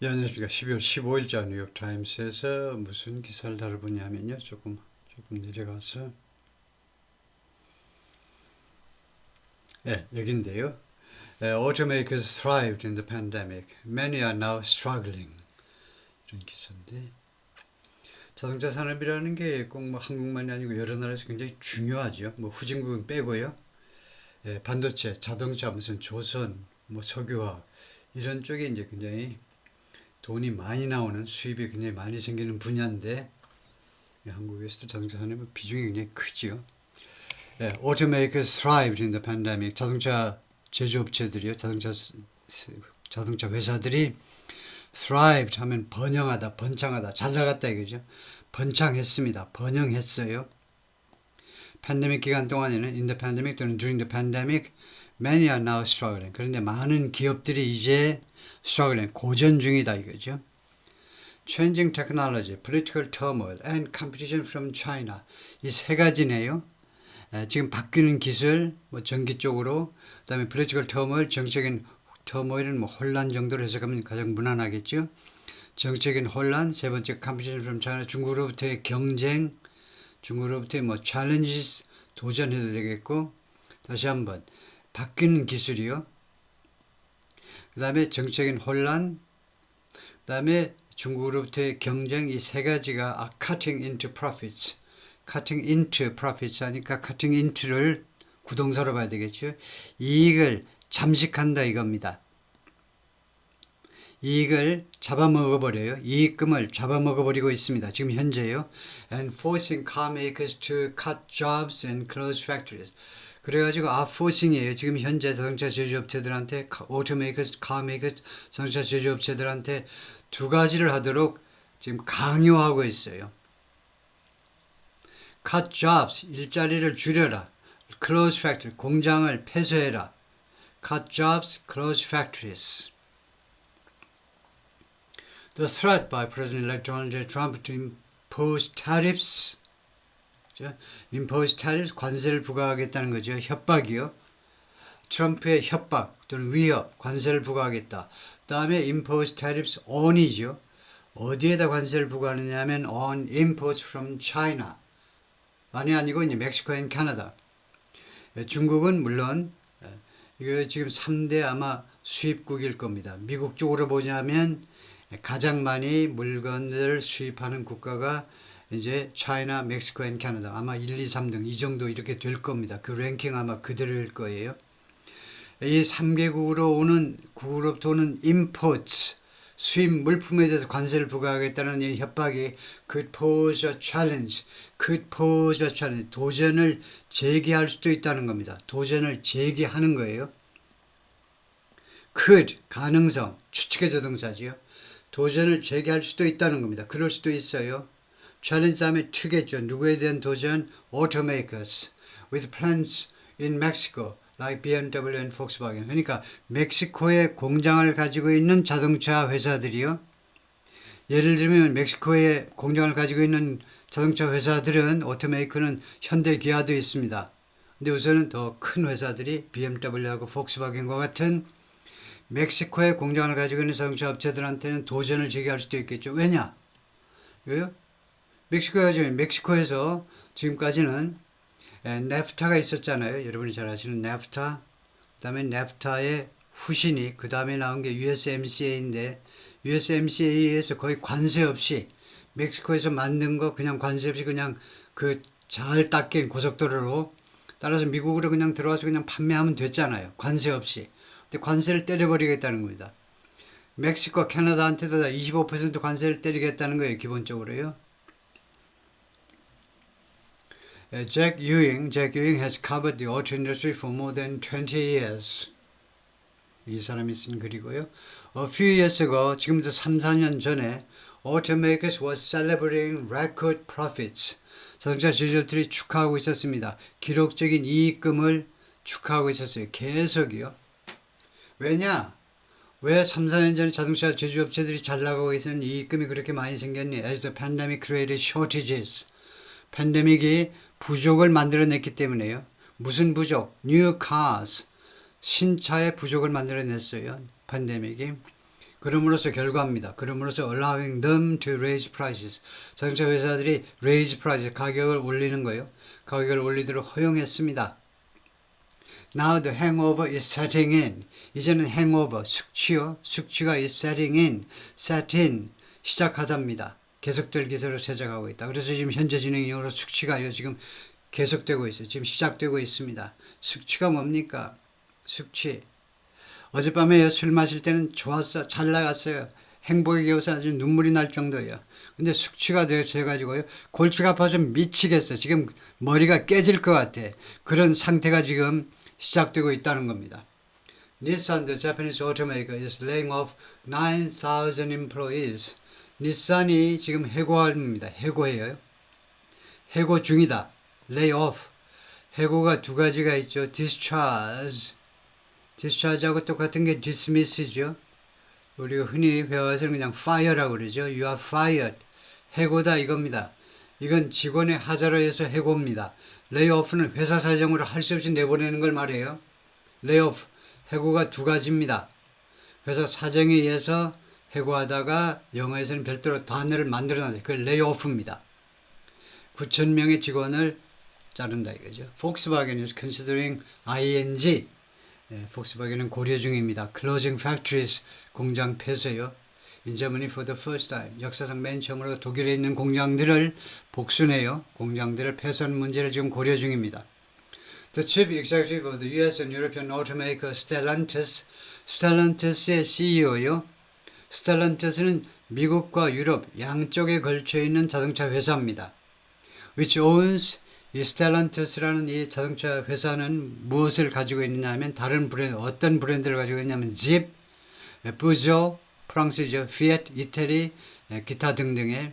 예, 안녕하십니까. 12월 15일자 뉴욕타임스에서 무슨 기사를 다뤄보냐면요. 조금 내려가서. 예, 여긴데요. Automakers thrived in the pandemic. Many are now struggling. 이런 기사인데. 자동차 산업이라는 게 꼭 뭐 한국만이 아니고 여러 나라에서 굉장히 중요하죠. 뭐 후진국은 빼고요. 예, 반도체, 자동차, 무슨 조선, 뭐 석유화학 이런 쪽에 이제 굉장히 돈이 많이 나오는 수입이 굉장히 많이 생기는 분야인데 한국에서도 자동차 산업의 비중이 굉장히 크지요. 예, automakers thrived in the pandemic. 자동차 제조업체들이요. 자동차 회사들이 thrived 하면 번영하다, 번창하다, 잘 나갔다 이거죠. 번창했습니다. 번영했어요. 팬데믹 기간 동안에는 in the pandemic 또는 during the pandemic many are now struggling. 그런데 많은 기업들이 이제 struggling, 고전 중이다 이거죠. Changing technology, political turmoil, and competition from China. 이 세 가지네요. 지금 바뀌는 기술, 뭐 전기 쪽으로, 그다음에 political turmoil, 정치적인 turmoil은 뭐 혼란 정도로 해석하면 가장 무난하겠죠. 정치적인 혼란, 세 번째 competition from China, 중국으로부터의 경쟁, 중국으로부터의 뭐 challenges, 도전해도 되겠고, 다시 한번 바뀌는 기술이요. 그다음에 정치적인 혼란, 그다음에 중국으로부터의 경쟁, 이 세 가지가 are cutting into profits. cutting into profits 하니까 cutting into를 구동사로 봐야 되겠죠. 이익을 잠식한다 이겁니다. 이익을 잡아먹어버려요. 이익금을 잡아먹어버리고 있습니다. 지금 현재요. And forcing car makers to cut jobs and close factories. 그래가지고 forcing이에요. 지금 현재 자동차 제조업체들한테 automakers, car makers, 자동차 제조업체들한테 두 가지를 하도록 지금 강요하고 있어요. cut jobs, 일자리를 줄여라. close factory, 공장을 폐쇄해라. cut jobs, close factories. The threat by President-elect Donald J. Trump to impose tariffs, impose tariffs, 관세를 부과하겠다는 거죠. 협박이요. 트럼프의 협박 또는 위협, 관세를 부과하겠다. 다음에 impose tariffs on이죠. 어디에다 관세를 부과하느냐 하면 on imports from China. 만이 아니고 이제 멕시코 앤 캐나다. 중국은 물론 이거 지금 3대 아마 수입국일 겁니다. 미국 쪽으로 보자면 가장 많이 물건을 수입하는 국가가 이제 차이나, 멕시코 앤 캐나다. 아마 1, 2, 3등 이 정도 이렇게 될 겁니다. 그 랭킹 아마 그대로일 거예요. 이 3개국으로 오는 국으로부터 오는 imports, 수입 물품에 대해서 관세를 부과하겠다는 이 협박이 could pose a challenge, could pose a challenge, 도전을 제기할 수도 있다는 겁니다. 도전을 제기하는 거예요. could, 가능성, 추측의 조동사지요. 도전을 제기할 수도 있다는 겁니다. 그럴 수도 있어요. challenge 다음에 to겠죠. 누구에 대한 도전? automakers with plants in Mexico like BMW and Volkswagen. 그러니까 멕시코에 공장을 가지고 있는 자동차 회사들이요. 예를 들면 멕시코에 공장을 가지고 있는 자동차 회사들은 오토메이커는 현대 기아도 있습니다. 근데 우선은 더 큰 회사들이 BMW하고 폭스바겐과 같은 멕시코에 공장을 가지고 있는 자동차 업체들한테는 도전을 제기할 수도 있겠죠. 왜냐? 왜요? 멕시코에서 지금까지는 네프타가 있었잖아요. 여러분이 잘 아시는 네프타. 그 다음에 네프타의 후신이 그 다음에 나온 게 USMCA인데 USMCA에서 거의 관세 없이 멕시코에서 만든 거 그냥 관세 없이 그냥 그 잘 닦인 고속도로로 따라서 미국으로 그냥 들어와서 그냥 판매하면 됐잖아요. 관세 없이. 근데 관세를 때려버리겠다는 겁니다. 멕시코, 캐나다한테도 다 25% 관세를 때리겠다는 거예요. 기본적으로요. Jack Ewing has covered the auto industry for more than 20 years. 이 사람이 쓴 글이고요. A few years ago, 지금부터 3, 4년 전에 automakers was celebrating record profits. 자동차 제조업들이 축하하고 있었습니다. 기록적인 이익금을 축하하고 있었어요. 계속이요. 왜냐? 왜 3, 4년 전에 자동차 제조업체들이 잘 나가고 있었는 이익금이 그렇게 많이 생겼니? As the pandemic created shortages. 팬데믹이 부족을 만들어냈기 때문에요. 무슨 부족? New cars. 신차의 부족을 만들어냈어요. 팬데믹이. 그럼으로써 결과입니다. 그럼으로써 allowing them to raise prices. 자동차 회사들이 raise prices, 가격을 올리는 거예요. 가격을 올리도록 허용했습니다. Now the hangover is setting in. 이제는 hangover, 숙취요. 숙취가 is setting in, set in, 시작하답니다. 계속될 기세로 세작하고 있다. 그래서 지금 현재 진행형으로 숙취가요. 지금 계속되고 있어요. 지금 시작되고 있습니다. 숙취가 뭡니까? 숙취. 어젯밤에 술 마실 때는 좋았어. 잘 나갔어요. 행복에 겨워서 아주 눈물이 날 정도예요. 근데 숙취가 돼가지고요. 골치가 아파서 미치겠어. 지금 머리가 깨질 것 같아. 그런 상태가 지금 시작되고 있다는 겁니다. Nissan, the Japanese automaker, is laying off 9,000 employees. 닛산이 지금 해고합니다. 해고해요. 해고 중이다. lay off. 해고가 두 가지가 있죠. discharge. discharge하고 똑같은 게 dismiss죠. 우리가 흔히 회화에서는 그냥 fire라고 그러죠. You are fired. 해고다 이겁니다. 이건 직원의 하자로 해서 해고입니다. 레이오프는 회사 사정으로 할 수 없이 내보내는 걸 말해요. 레이오프, 해고가 두 가지입니다. 회사 사정에 의해서 해고하다가 영어에서는 별도로 단어를 만들어놨어요. 그걸 레이오프입니다. 9,000명의 직원을 자른다 이거죠. Volkswagen is considering ing. 폭스바겐은 고려 중입니다. Closing factories, 공장 폐쇄요. In Germany for the first time. 역사상 맨 처음으로 독일에 있는 공장들을 복순해요. 공장들을 폐쇄하는 문제를 지금 고려 중입니다. The chief executive of the US and European automaker Stellantis, Stellantis의 CEO요. Stellantis는 미국과 유럽 양쪽에 걸쳐 있는 자동차 회사입니다. Which owns 이 스텔란티스라는 이 자동차 회사는 무엇을 가지고 있느냐 하면 다른 브랜드, 어떤 브랜드를 가지고 있냐면 집, 부조, 프랑스죠, 피에트, 이태리, 기타 등등의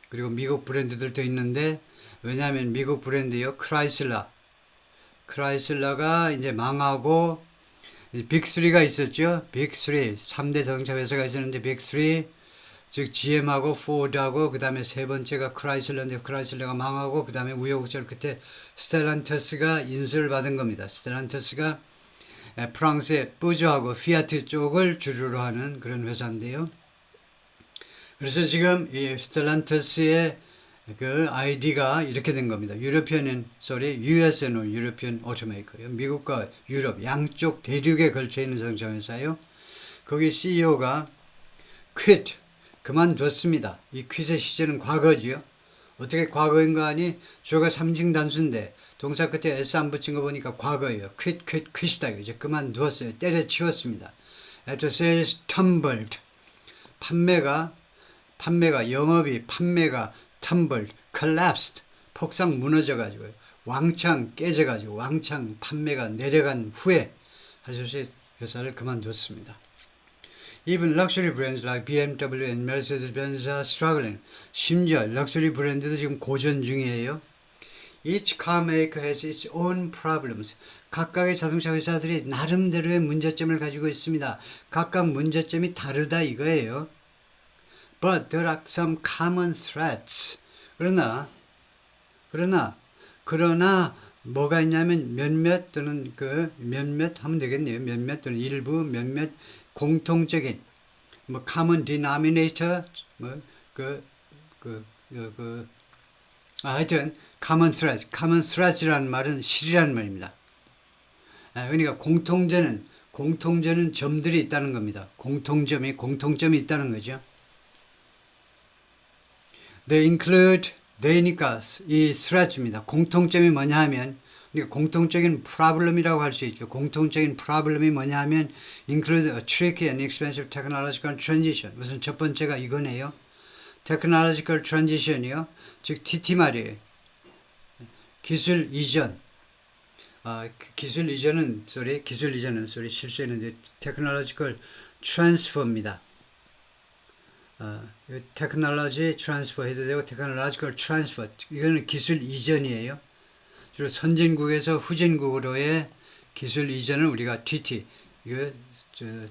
그리고 미국 브랜드들도 있는데 왜냐하면 미국 브랜드요, 크라이슬러가 이제 망하고 빅3가 있었죠. 빅3, 3대 자동차 회사가 있었는데 빅3 즉 GM하고 포드하고 그 다음에 세 번째가 크라이슬러인데 크라이슬러가 망하고 그 다음에 우여곡절 끝에 스텔란티스가 인수를 받은 겁니다. 스텔란티스가 프랑스의 뿌조하고 피아트 쪽을 주류로 하는 그런 회사인데요. 그래서 지금 이 스텔란티스의 그 아이디가 이렇게 된 겁니다. US는 유러피언 오토메이커예요. 미국과 유럽 양쪽 대륙에 걸쳐 있는 자동차 회사예요. 거기 CEO가 quit 그만뒀습니다. 이 퀴즈의 시제는 과거지요. 어떻게 과거인가 하니 주어가 3중 단수인데 동사 끝에 s 안 붙인 거 보니까 과거예요. quit이다. 이제 그만두었어요. 때려치웠습니다. After sales tumbled. 판매가 영업이 tumbled, collapsed. 폭삭 무너져가지고요. 왕창 깨져가지고 왕창 판매가 내려간 후에 할 수 없이 회사를 그만뒀습니다. Even luxury brands like BMW and Mercedes-Benz are struggling. 심지어 럭셔리 브랜드도 지금 고전 중이에요. Each car maker has its own problems. 각각의 자동차 회사들이 나름대로의 문제점을 가지고 있습니다. 각각 문제점이 다르다 이거예요. But there are some common threats. 그러나 뭐가 있냐면 몇몇 또는 몇몇 하면 되겠네요. 몇몇 또는 일부 몇몇 공통적인 common denominator 하여튼 common threads라는 말은 실이라는 말입니다. 그러니까 공통점은 점들이 있다는 겁니다. 공통점이 있다는 거죠. They include they니까 이 threads입니다. 공통점이 뭐냐 하면 그러니까 공통적인 problem이라고 할 수 있죠. 공통적인 problem이 뭐냐 하면 include a tricky and expensive technological transition. 우선 첫 번째가 이거네요. technological transition이요. 즉 TT 말이에요. 기술 이전. 기술 이전은 실수했는데 technological transfer입니다. technology transfer 해도 되고 technological transfer 이거는 기술 이전이에요. 주로 선진국에서 후진국으로의 기술 이전을 우리가 TT,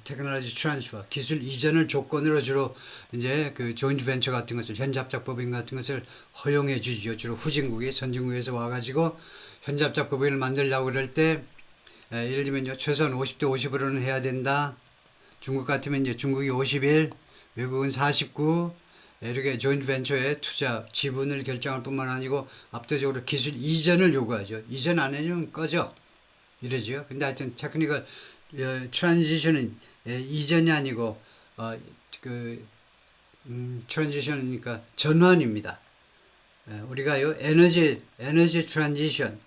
테크놀로지 트랜스퍼, 기술 이전을 조건으로 주로 이제 그 조인트 벤처 같은 것을 현잡작법인 같은 것을 허용해 주죠. 주로 후진국이 선진국에서 와가지고 현잡작법인을 만들려고 그럴 때 예를 들면 최소한 50대 50으로는 해야 된다. 중국 같으면 이제 중국이 51, 외국은 49, 이렇게 조인트 벤처에 투자 지분을 결정할 뿐만 아니고 압도적으로 기술 이전을 요구하죠. 이전 안 해주면 꺼져. 이러죠. 근데 하여튼 테크니컬 트랜지션은 이전이 아니고 트랜지션이니까 전환입니다. 우리가요 에너지 트랜지션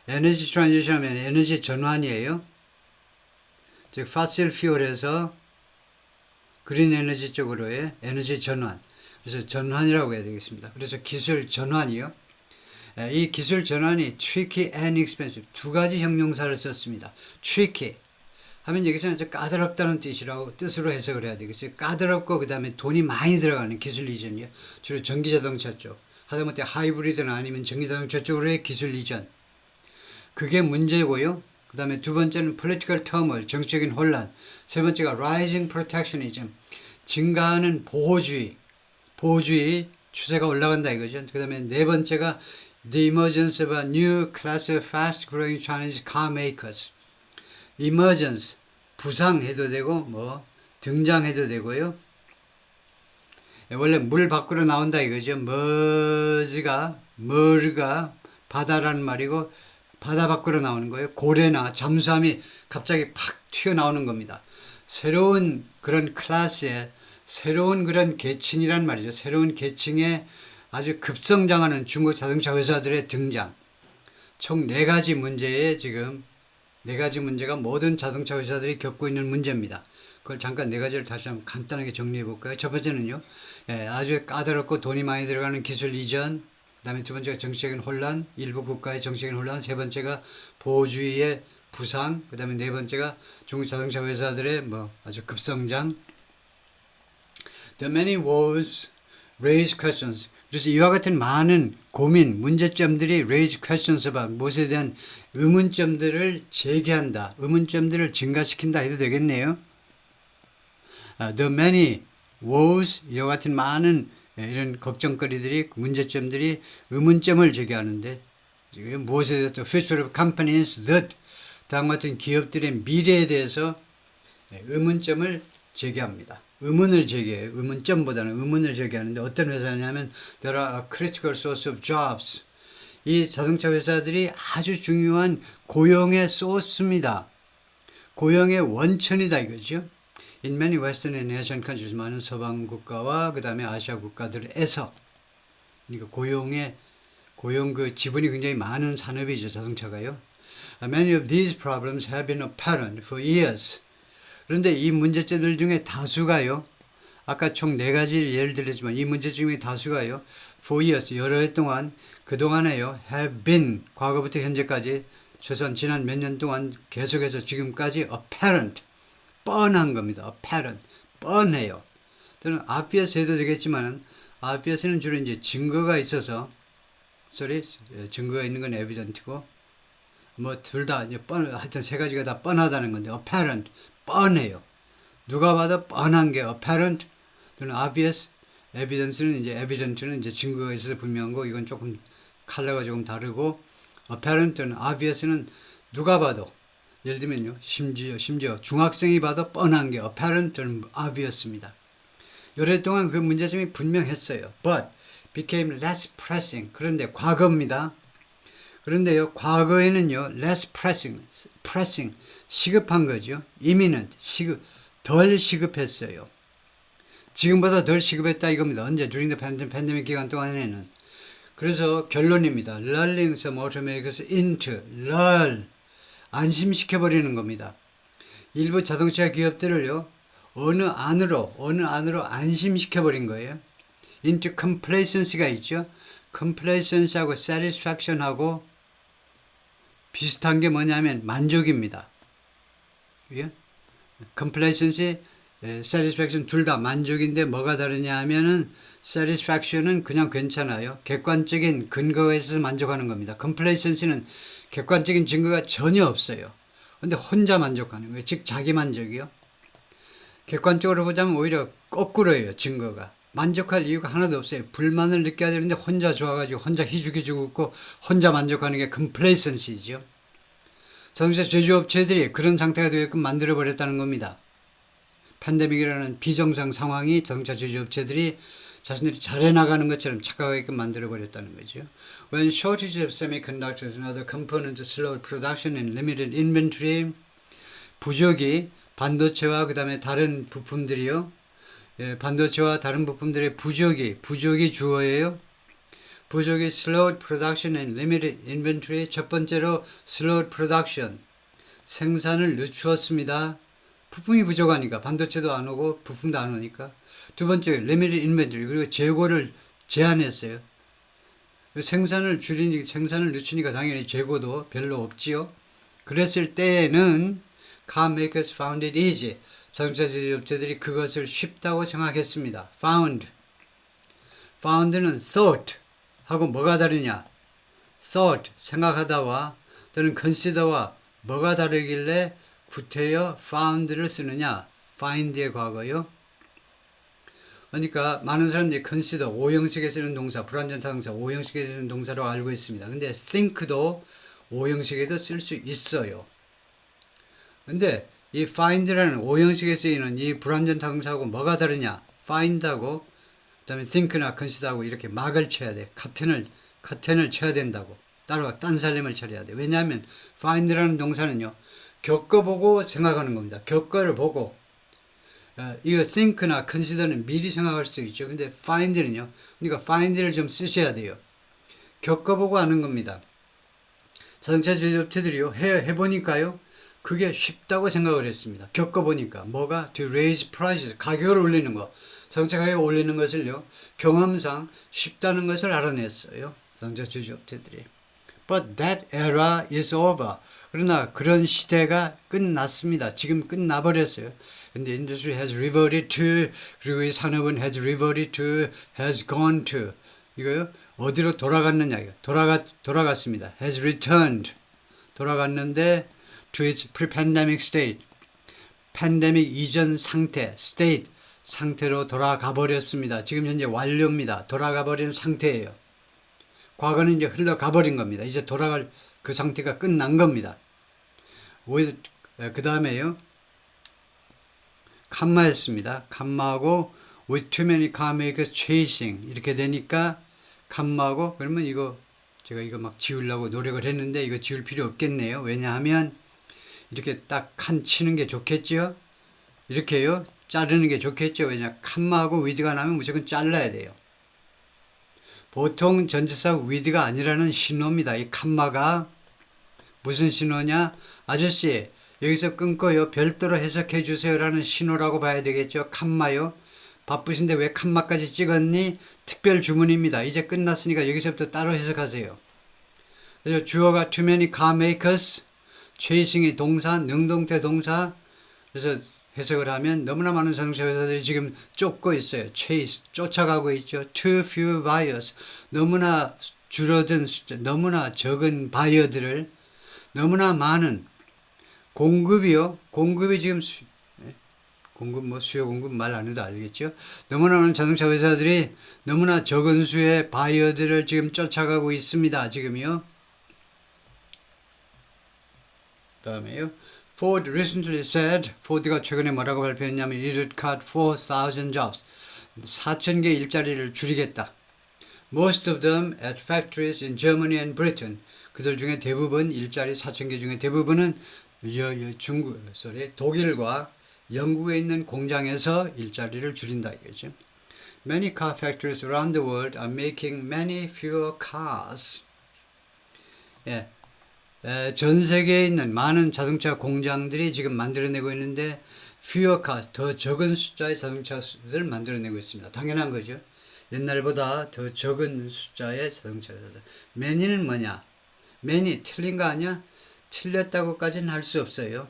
하면 에너지 전환이에요. 즉 파실 퓨얼에서 그린 에너지 쪽으로의 에너지 전환. 그래서 전환이라고 해야 되겠습니다. 그래서 기술 전환이요. 이 기술 전환이 tricky and expensive 두 가지 형용사를 썼습니다. tricky 하면 여기서는 아주 까다롭다는 뜻으로 해석을 해야 되겠어요. 까다롭고 그 다음에 돈이 많이 들어가는 기술 이전이요. 주로 전기자동차 쪽. 하다못해 하이브리드나 아니면 전기자동차 쪽으로의 기술 이전. 그게 문제고요. 그 다음에 두 번째는 political turmoil, 정치적인 혼란. 세 번째가 rising protectionism, 증가하는 보호주의 추세가 올라간다 이거죠. 그 다음에 네 번째가 the emergence of a new class of fast-growing Chinese car makers. emergence, 부상해도 되고 뭐 등장해도 되고요. 원래 물 밖으로 나온다 이거죠. 머르가 바다라는 말이고 바다 밖으로 나오는 거예요. 고래나 잠수함이 갑자기 팍 튀어나오는 겁니다. 새로운 그런 클래스의 새로운 그런 계층이란 말이죠. 새로운 계층의 아주 급성장하는 중국 자동차 회사들의 등장. 총 4가지 문제에 지금 4가지 문제가 모든 자동차 회사들이 겪고 있는 문제입니다. 그걸 잠깐 4가지를 다시 한번 간단하게 정리해 볼까요? 첫 번째는요. 아주 까다롭고 돈이 많이 들어가는 기술 이전, 그 다음에 두 번째가 정치적인 혼란, 일부 국가의 정치적인 혼란, 세 번째가 보호주의의 부상, 그 다음에 네 번째가 중국 자동차 회사들의 아주 급성장. The many woes raise questions. 그래서 이와 같은 많은 고민, 문제점들이 raise questions about 무엇에 대한 의문점들을 제기한다. 의문점들을 증가시킨다 해도 되겠네요. The many woes, 이와 같은 많은 이런 걱정거리들이, 문제점들이 의문점을 제기하는데, 무엇에 대해서 future of companies that, 다음과 같은 기업들의 미래에 대해서 의문점을 제기합니다. 의문을 제기해요. 의문점보다는 의문을 제기하는데 어떤 회사냐면 there are a critical source of jobs. 이 자동차 회사들이 아주 중요한 고용의 소스입니다. 고용의 원천이다 이거죠. In many Western and Asian countries, 많은 서방 국가와 그 다음에 아시아 국가들에서 그러니까 고용 그 지분이 굉장히 많은 산업이죠. 자동차가요. Many of these problems have been apparent for years. 그런데 이 문제점들 중에 다수가요. 아까 총 4가지 예를 들었지만 이 문제점 중에 다수가요. For years, 여러 해 동안 그동안에요. have been, 과거부터 현재까지 최소한 지난 몇 년 동안 계속해서 지금까지 apparent, 뻔한 겁니다. apparent, 뻔해요. 또는 obvious 해도 되겠지만 obvious는 주로 이제 증거가 있어서 증거가 있는 건 evident고 둘 다 이제 하여튼 3가지가 다 뻔하다는 건데 apparent, 뻔해요. 누가 봐도 뻔한 게 apparent 또는 obvious, evidence는 이제 증거가 있어서 분명한 거, 이건 조금 컬러가 조금 다르고 apparent 또는 obvious는 누가 봐도 예를 들면요. 심지어 중학생이 봐도 뻔한 게 apparent 또는 obvious입니다. 오랫동안 그 문제점이 분명했어요. But became less pressing. 그런데 과거입니다. 그런데요. 과거에는요. less pressing. 시급한 거죠. imminent. 덜 시급했어요. 지금보다 덜 시급했다 이겁니다. 언제? during the pandemic 기간 동안에는. 그래서 결론입니다. lulling some automakers into 안심시켜버리는 겁니다. 일부 자동차 기업들을요. 어느 안으로 안심시켜버린 거예요. into complacency가 있죠. complacency하고 satisfaction하고 비슷한 게 뭐냐면 만족입니다. complacency, satisfaction 둘 다 만족인데 뭐가 다르냐 하면은 satisfaction은 그냥 괜찮아요. 객관적인 근거가 있어서 만족하는 겁니다. complacency는 객관적인 증거가 전혀 없어요. 근데 혼자 만족하는 거예요. 즉 자기 만족이요. 객관적으로 보자면 오히려 거꾸로예요. 증거가. 만족할 이유가 하나도 없어요. 불만을 느껴야 되는데 혼자 좋아가지고 혼자 희죽희죽 웃고 혼자 만족하는 게 complacency죠. 자동차 제조업체들이 그런 상태가 되게끔 만들어버렸다는 겁니다. 팬데믹이라는 비정상 상황이 자동차 제조업체들이 자신들이 잘해 나가는 것처럼 착각하게끔 만들어 버렸다는 거죠. When shortage of semiconductors and other components slowed production and limited inventory, 부족이 반도체와 그 다음에 다른 부품들이요. 예, 반도체와 다른 부품들의 부족이 주어예요. 부족이 slowed production and limited inventory. 첫 번째로 slowed production. 생산을 늦추었습니다. 부품이 부족하니까 반도체도 안 오고 부품도 안 오니까. 두 번째 limited inventory. 그리고 재고를 제한했어요. 생산을 늦추니까 당연히 재고도 별로 없지요. 그랬을 때에는 car makers found it easy. 자동차 제조업체들이 그것을 쉽다고 생각했습니다. found는 thought 하고 뭐가 다르냐? thought 생각하다와 또는 consider와 뭐가 다르길래 구태여 found를 쓰느냐? find의 과거요. 그러니까 많은 사람들이 consider 5형식에 쓰는 동사, 불완전타 동사 5형식에 쓰는 동사로 알고 있습니다. 근데 think도 5형식에도 쓸 수 있어요. 근데 이 find라는 5형식에 쓰이는 이 불완전타 동사하고 뭐가 다르냐? find하고 그 다음에 think나 consider하고 이렇게 막을 쳐야 돼. 커튼을 쳐야 된다고. 따로 딴 살림을 차려야 돼. 왜냐하면 find라는 동사는요. 겪어보고 생각하는 겁니다. 겪어를 보고 이거 think나 consider는 미리 생각할 수 있죠. 근데 find는요. 그러니까 find를 좀 쓰셔야 돼요. 겪어보고 하는 겁니다. 자동차 제조업체들이요. 해보니까요. 그게 쉽다고 생각을 했습니다. 겪어보니까. 뭐가? To raise prices. 가격을 올리는 거. 자동차 가격을 올리는 것을요. 경험상 쉽다는 것을 알아냈어요. 자동차 제조업체들이. But that era is over. 그러나 그런 시대가 끝났습니다. 지금 끝나버렸어요. 근데 industry has reverted to, 그리고 이 산업은 has reverted to, has gone to. 이거요. 어디로 돌아갔느냐. 돌아갔습니다. has returned. 돌아갔는데 to its pre-pandemic state. 팬데믹 이전 상태, state, 상태로 돌아가 버렸습니다. 지금 현재 완료입니다. 돌아가 버린 상태예요. 과거는 이제 흘러가 버린 겁니다. 이제 돌아갈 그 상태가 끝난 겁니다. 그 다음에요. 칸마했습니다. 칸마하고 with too many car makers chasing 이렇게 되니까 칸마하고 그러면 이거 제가 이거 막 지우려고 노력을 했는데 이거 지울 필요 없겠네요. 왜냐하면 이렇게 딱 칸 치는 게 좋겠죠. 이렇게요. 자르는 게 좋겠죠. 왜냐 칸마하고 with가 나면 무조건 잘라야 돼요. 보통 전치사 with가 아니라는 신호입니다. 이 칸마가 무슨 신호냐? 아저씨 여기서 끊고요. 별도로 해석해 주세요라는 신호라고 봐야 되겠죠. 칸마요. 바쁘신데 왜 칸마까지 찍었니? 특별 주문입니다. 이제 끝났으니까 여기서부터 따로 해석하세요. 그래서 주어가 too many car makers, chasing이 동사, 능동태 동사. 그래서 해석을 하면 너무나 많은 자동차 회사들이 지금 쫓고 있어요. chase, 쫓아가고 있죠. too few buyers, 너무나 줄어든 숫자, 너무나 적은 바이어들을 너무나 많은 공급이요. 공급이 지금 공급 수요 공급 말 안 해도 알겠죠. 너무나 많은 자동차 회사들이 너무나 적은 수의 바이어들을 지금 쫓아가고 있습니다. 지금요. 다음에요. Ford recently said, 포드가 최근에 뭐라고 발표했냐면 it would cut 4,000 jobs. 4,000개 일자리를 줄이겠다. Most of them at factories in Germany and Britain. 그들 중에 대부분 일자리 4,000개 중에 대부분은 독일과 영국에 있는 공장에서 일자리를 줄인다 이거죠. Many car factories around the world are making many fewer cars. 예. 전 세계에 있는 많은 자동차 공장들이 지금 만들어내고 있는데 fewer cars, 더 적은 숫자의 자동차를 만들어내고 있습니다. 당연한 거죠. 옛날보다 더 적은 숫자의 자동차들. many는 뭐냐? many 틀린 거 아니야? 틀렸다고까지는 할 수 없어요.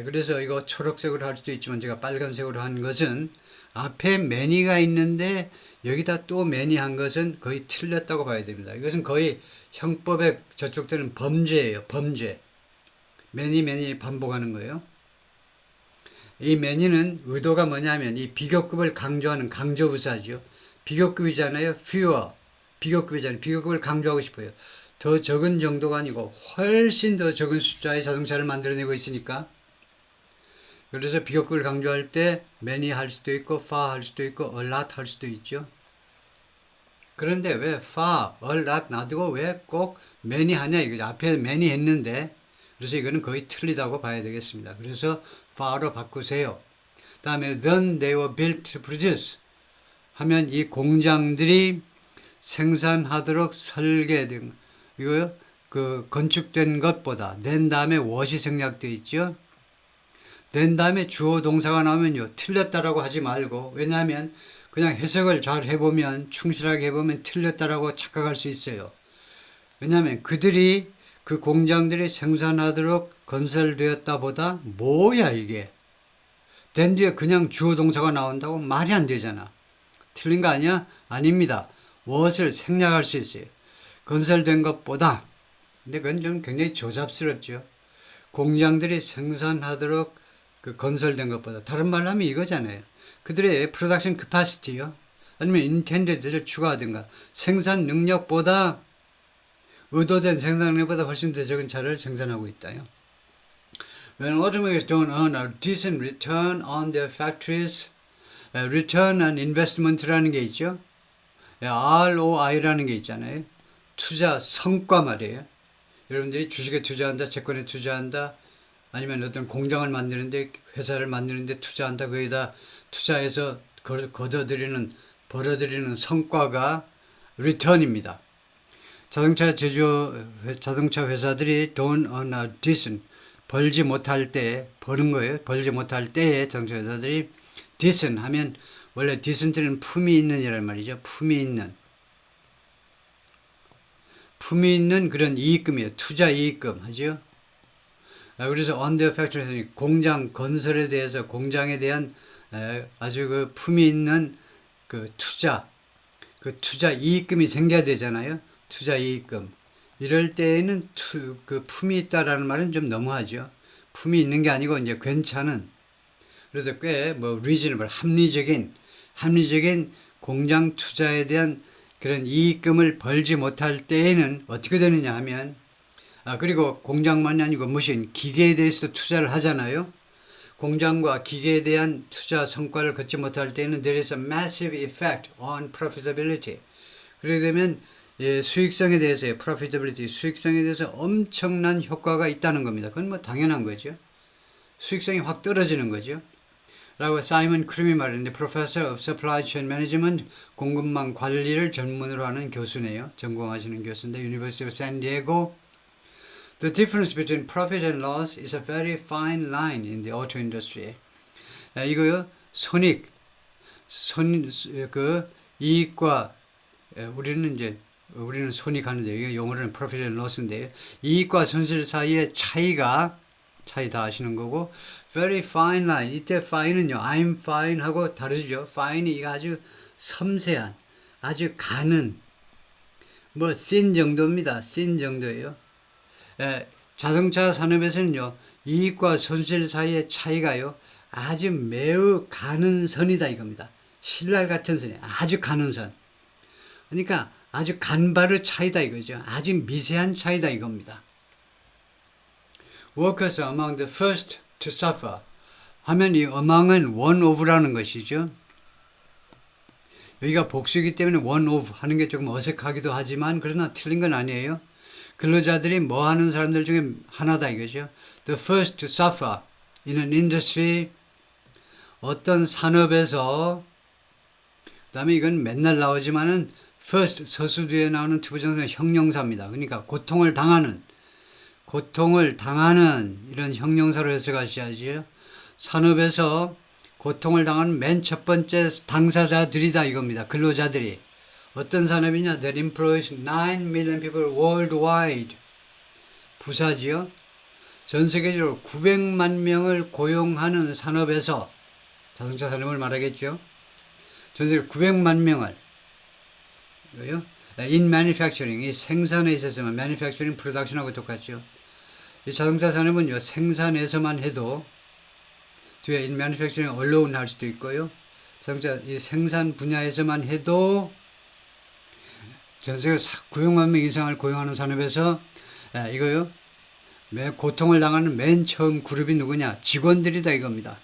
그래서 이거 초록색으로 할 수도 있지만 제가 빨간색으로 한 것은 앞에 many가 있는데 여기다 또 many 한 것은 거의 틀렸다고 봐야 됩니다. 이것은 거의 형법의 저쪽들은 범죄예요. 범죄. many 반복하는 거예요. 이 many는 의도가 뭐냐면 이 비교급을 강조하는 강조부사죠. 비교급이잖아요. fewer. 비교급이잖아요. 비교급을 강조하고 싶어요. 더 적은 정도가 아니고 훨씬 더 적은 숫자의 자동차를 만들어내고 있으니까 그래서 비교급을 강조할 때 many 할 수도 있고 far 할 수도 있고 a lot 할 수도 있죠. 그런데 왜 far, a lot 놔두고 왜 꼭 many 하냐 이거죠. 앞에 many 했는데 그래서 이거는 거의 틀리다고 봐야 되겠습니다. 그래서 far로 바꾸세요. 다음에 then they were built to produce 하면 이 공장들이 생산하도록 설계된 이거요. 그 건축된 것보다 낸 다음에 what이 생략되어 있죠. 낸 다음에 주어 동사가 나오면요. 틀렸다라고 하지 말고 왜냐하면 그냥 해석을 잘 해보면 충실하게 해보면 틀렸다라고 착각할 수 있어요. 왜냐하면 그들이 그 공장들이 생산하도록 건설되었다 보다 뭐야 이게 된 뒤에 그냥 주어 동사가 나온다고 말이 안 되잖아. 틀린 거 아니야? 아닙니다. what을 생략할 수 있어요. 건설된 것보다 근데 그건 좀 굉장히 조잡스럽죠. 공장들이 생산하도록 그 건설된 것보다 다른 말로 하면 이거잖아요. 그들의 프로덕션 캐파시티요. 아니면 인텐디드를 추가하든가 생산 능력보다 의도된 생산 능력보다 훨씬 더 적은 차를 생산하고 있다요. When automakers don't earn a decent return on their factories, return on investment라는 게 있죠. ROI라는 게 있잖아요. 투자 성과 말이에요. 여러분들이 주식에 투자한다, 채권에 투자한다, 아니면 어떤 공장을 만드는데, 회사를 만드는데 투자한다. 거기다 투자해서 벌어들이는 성과가 return입니다. 자동차 회사들이 don't earn a decent, 벌지 못할 때, 버는 거예요. 벌지 못할 때에 자동차 회사들이 decent 하면 원래 decent는 품이 있는 이란 말이죠. 품이 있는 그런 이익금이에요. 투자 이익금 하죠. 그래서 on their factory 공장 건설에 대해서 공장에 대한 아주 그 품이 있는 그 투자 이익금이 생겨야 되잖아요. 투자 이익금. 이럴 때에는 그 품이 있다라는 말은 좀 너무하죠. 품이 있는 게 아니고 이제 괜찮은. 그래서 꽤 뭐 reasonable 합리적인 공장 투자에 대한 그런 이익금을 벌지 못할 때에는 어떻게 되느냐 하면 그리고 공장만이 아니고 무슨 기계에 대해서도 투자를 하잖아요. 공장과 기계에 대한 투자 성과를 거치 못할 때는 there is a massive effect on profitability. 그렇게 되면 수익성에 대해서의 profitability, 수익성에 대해서 엄청난 효과가 있다는 겁니다. 그건 뭐 당연한 거죠. 수익성이 확 떨어지는 거죠. 라고 사이먼 크림이 말했는데 Professor of Supply Chain Management 공급망 관리를 전문으로 하는 교수네요. 전공하시는 교수인데 University of San Diego. The difference between profit and loss is a very fine line in the auto industry. 이거요. 그 이익과 우리는 손익하는데 이게 영어로는 profit and loss인데 이익과 손실 사이의 차이 다 아시는 거고 very fine line 이때 fine은요 I'm fine 하고 다르죠. fine이 이거 아주 섬세한 아주 가는 뭐 thin 정도입니다. thin 정도예요. 자동차 산업에서는요 이익과 손실 사이의 차이가요 아주 매우 가는 선이다 이겁니다. 신랄 같은 선이 아주 가는 선. 그러니까 아주 간바르 차이다 이거죠. 아주 미세한 차이다 이겁니다. Workers are among the first to suffer 하면 이 among은 one of라는 것이죠. 여기가 복수이기 때문에 one of 하는 게 조금 어색하기도 하지만 그러나 틀린 건 아니에요. 근로자들이 뭐 하는 사람들 중에 하나다 이거죠. The first to suffer in an industry 어떤 산업에서 그다음에 이건 맨날 나오지만은 first 서수 뒤에 나오는 투부정사는 형용사입니다. 그러니까 고통을 당하는 이런 형용사로 해석하셔야죠. 산업에서 고통을 당하는 맨 첫 번째 당사자들이다 이겁니다. 근로자들이. 어떤 산업이냐? That employs 9 million people worldwide. 부사지요. 전 세계적으로 900만 명을 고용하는 산업에서 자동차 산업을 말하겠죠. 전 세계 900만 명을 in manufacturing, 이 생산에 있어서만 manufacturing, production하고 똑같죠. 이 자동차 산업은요 생산에서만 해도 뒤에 in manufacturing alone 할 수도 있고요. 자동차 이 생산 분야에서만 해도 전 세계 900만 명 이상을 고용하는 산업에서 이거요 고통을 당하는 맨 처음 그룹이 누구냐? 직원들이다 이겁니다.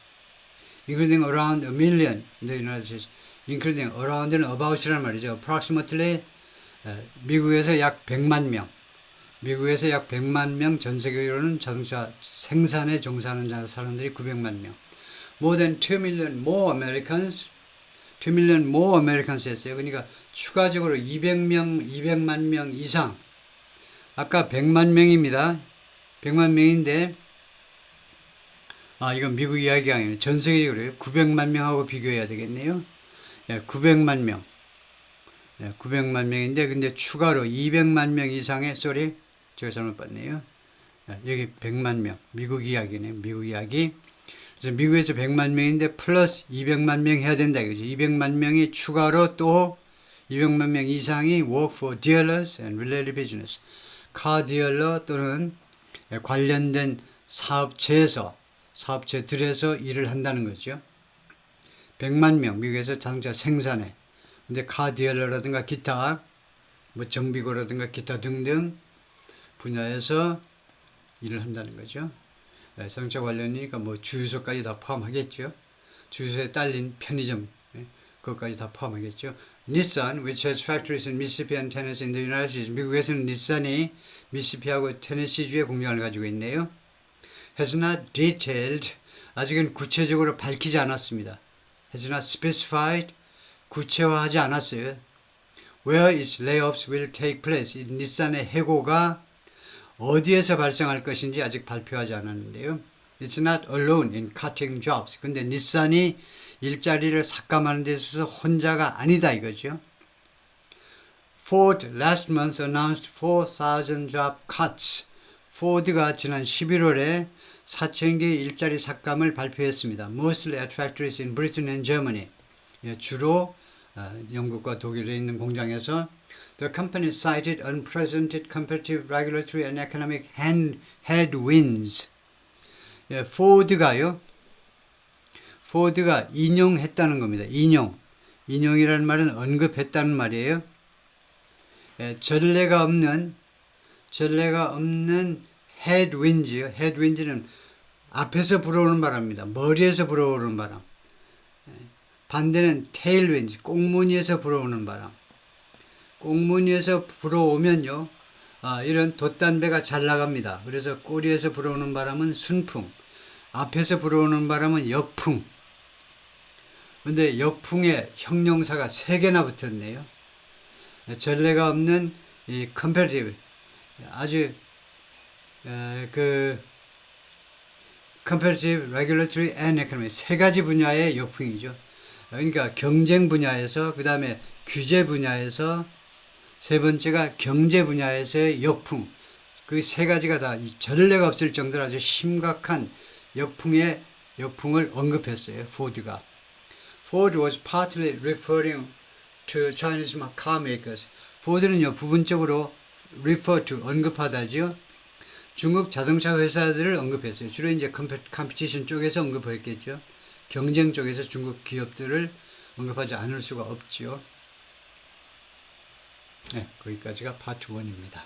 Including around a million in the United States. Including around는 about이란 말이죠. Approximately 미국에서 약 100만 명. 미국에서 약 100만 명, 전 세계로는 자동차 생산에 종사하는 사람들이 900만 명. More than 2 million more Americans, 2 million more Americans 했어요. 그러니까 추가적으로 200만 명 이상. 아까 100만 명입니다. 100만 명인데, 이건 미국 이야기가 아니에요. 전 세계적으로 900만 명하고 비교해야 되겠네요. 900만 명. 900만 명인데, 근데 추가로 200만 명 이상의, 제가 잘못 봤네요. 여기 100만 명. 미국 이야기네. 미국 이야기. 그래서 미국에서 100만 명인데 플러스 200만 명 해야 된다 이거죠. 200만 명이 추가로 또 200만 명 이상이 work for dealers and related business. 카 디얼러 또는 관련된 사업체들에서 일을 한다는 거죠. 100만 명 미국에서 자동차 생산에. 근데 카 디얼러라든가 기타 정비고라든가 기타 등등 분야에서 일을 한다는 거죠. 자동차 관련이니까 주유소까지 다 포함하겠죠. 주유소에 딸린 편의점 그것까지 다 포함하겠죠. Nissan, which has factories in Mississippi and Tennessee in the United States. 미국에서는 닛산이 미시시피하고 테네시주에 공장을 가지고 있네요. Has not detailed, 아직은 구체적으로 밝히지 않았습니다. Has not specified, 구체화하지 않았어요. Where its layoffs will take place. 이 닛산의 해고가 어디에서 발생할 것인지 아직 발표하지 않았는데요. It's not alone in cutting jobs. 근데 닛산이 일자리를 삭감하는 데 있어서 혼자가 아니다 이거죠. Ford last month announced 4,000 job cuts. 포드가 지난 11월에 4,000개의 일자리 삭감을 발표했습니다. Mostly at factories in Britain and Germany. 주로 영국과 독일에 있는 공장에서 The company cited unprecedented competitive, regulatory and economic headwinds. 포드가 인용했다는 겁니다. 인용이라는 말은 언급했다는 말이에요. 전례가 없는 headwinds요. headwinds는 앞에서 불어오는 바람입니다. 머리에서 불어오는 바람. 반대는 tailwinds, 꽁무니에서 불어오는 바람. 꽁무니에서 불어오면요, 이런 돛단배가 잘 나갑니다. 그래서 꼬리에서 불어오는 바람은 순풍, 앞에서 불어오는 바람은 역풍. 근데 역풍에 형용사가 3개나 붙었네요. 전례가 없는 이 competitive, 아주 competitive, regulatory and economic 3가지 분야의 역풍이죠. 그러니까 경쟁 분야에서, 그 다음에 규제 분야에서, 3번째가 경제 분야에서의 역풍. 그 3가지가 다 전례가 없을 정도로 아주 심각한 역풍을 언급했어요. 포드가. Ford was partly referring to Chinese car makers. 포드는요, 부분적으로 refer to, 언급하다지요. 중국 자동차 회사들을 언급했어요. 주로 이제 컴피티션 쪽에서 언급했겠죠. 경쟁 쪽에서 중국 기업들을 언급하지 않을 수가 없지요. 네, 거기까지가 파트 1입니다.